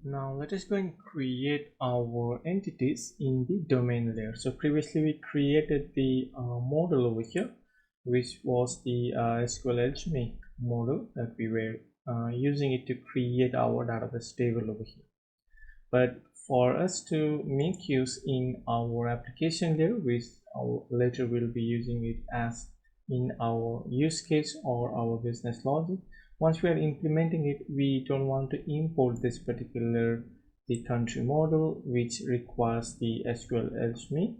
Now let us go and create our entities in the domain layer. So previously we created the model over here, which was the SQLAlchemy model that we were using it to create our database table over here. But for us to make use in our application layer, which later we'll be using it as in our use case or our business logic, once we are implementing it, we don't want to import this particular the country model, which requires the SQLAlchemy.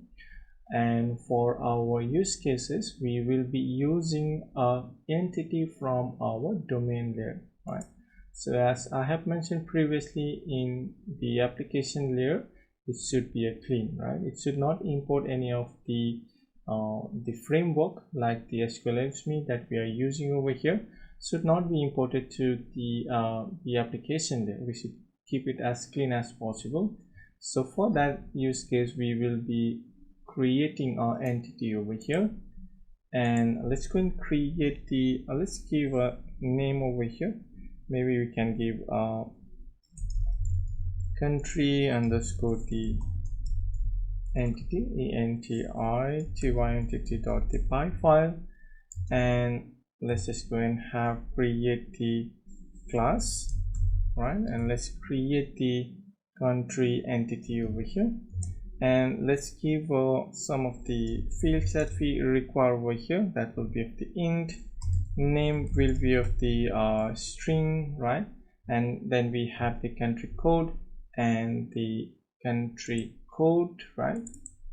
And for our use cases, we will be using an entity from our domain layer, right? So as I have mentioned previously, in the application layer, it should be a clean, right? It should not import any of the framework like the SQLAlchemy that we are using over here. Should not be imported to the application layer. We should keep it as clean as possible. So for that use case, we will be creating our entity over here, and let's go and create the let's give a name over here. Maybe we can give country underscore the entity, entity.py file, and let's just go and have create the class, right? And let's create the country entity over here, and let's give some of the fields that we require over here. That will be of the int, name will be of the string, right? And then we have the country code and the country code, right?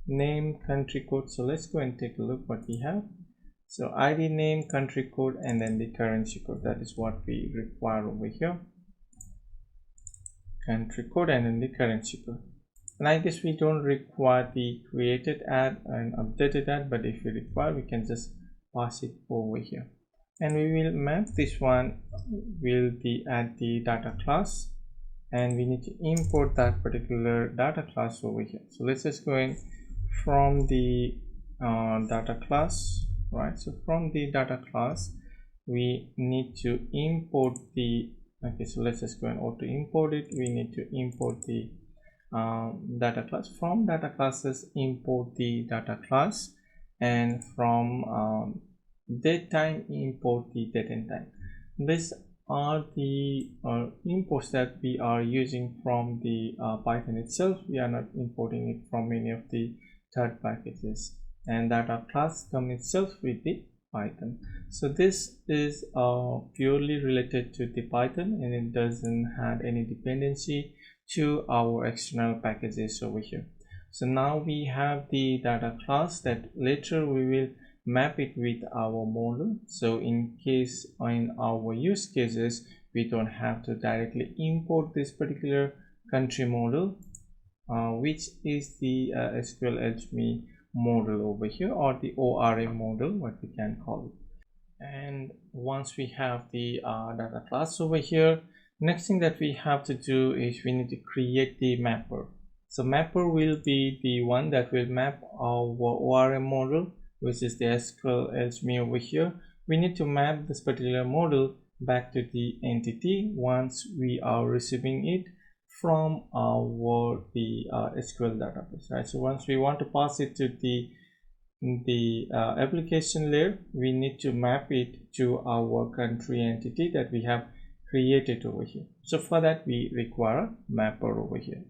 Name, country code. So let's go and take a look what we have. So ID, name, country code, and then the currency code. That is what we require over here. Country code and then the currency code. And I guess we don't require the created add and updated add, but if we require, we can just pass it over here. And we will map this one will be at the data class, and we need to import that particular data class over here. So let's just go in from the data class, right? So from the data class, we need to import the so let's just go and auto import it. We need to import the data class. From data classes, import the data class, and from date time, import the date and time. These are the imports that we are using from the Python itself. We are not importing it from any of the third packages, and data class comes itself with the Python. So this is purely related to the Python, and it doesn't have any dependency to our external packages over here. So now we have the data class that later we will map it with our model. So in case in our use cases, we don't have to directly import this particular country model, which is the SQLAlchemy model over here, or the ORM model, what we can call it. And once we have the data class over here, next thing that we have to do is we need to create the mapper. So mapper will be the one that will map our ORM model, which is the SQLAlchemy over here. We need to map this particular model back to the entity once we are receiving it from our SQL database, right? So once we want to pass it to the application layer, we need to map it to our country entity that we have created over here. So for that, we require a mapper over here.